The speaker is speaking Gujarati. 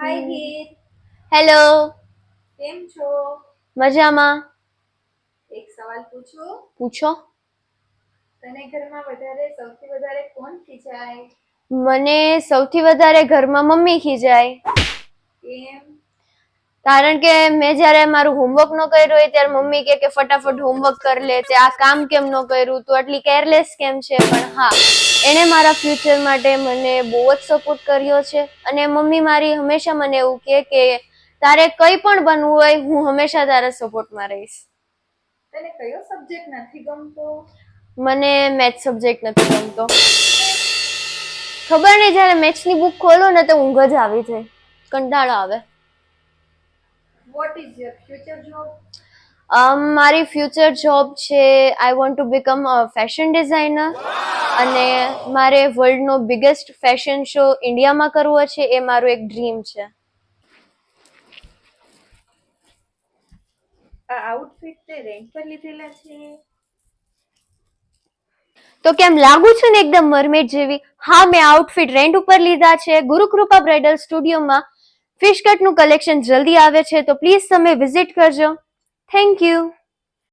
હાય ગીત, હેલો, કેમ છો? મજામાં. એક સવાલ પૂછું? પૂછો. તને ઘરમાં સૌથી વધારે કોણ ખીજાય? મને સૌથી વધારે ઘરમાં મમ્મી ખીજાય. કેમ? કારણ કે મેં જયારે મારું હોમવર્ક ન કર્યું હોય ત્યારે મમ્મી કે ફટાફટ હોમવર્ક કરી લે, તે આ કામ કેમ ન કર્યું, તું આટલી કેરલેસ કેમ છે. પણ હા, એણે મારા ફ્યુચર માટે મને બહુ જ સપોર્ટ કર્યો છે. અને મમ્મી મારી હંમેશા મને એવું કે તારે કંઈ પણ બનવું હોય, હું હંમેશા તારા સપોર્ટમાં રહીશ. તને કયો સબ્જેક્ટ નથી ગમતો? મને મેથ્સ સબ્જેક્ટ નથી ગમતો. ખબર નહીં, જયારે મેથ્સની બુક ખોલો ને તો ઊંઘ જ આવી જાય, કંટાળો આવે. What is your future job? મારી ફ્યુચર જોબ છે, I want to become a fashion designer. અને મારે વર્લ્ડનો બિગેસ્ટ ફેશન શો ઇન્ડિયામાં કરવો છે, એ મારું એક ડ્રીમ છે. આ આઉટફિટ તે રેન્ટ પર લીધેલા છે? તો કેમ લાગુ છું ને એકદમ મરમેડ જેવી? હા, મેં આઉટફિટ રેન્ટ ઉપર લીધા છે. ગુરુકૃપા બ્રાઇડલ સ્ટુડિયોમાં ફિશ કટનું કલેક્શન જલ્દી આવે છે, તો પ્લીઝ તમે વિઝિટ કરજો. Thank you.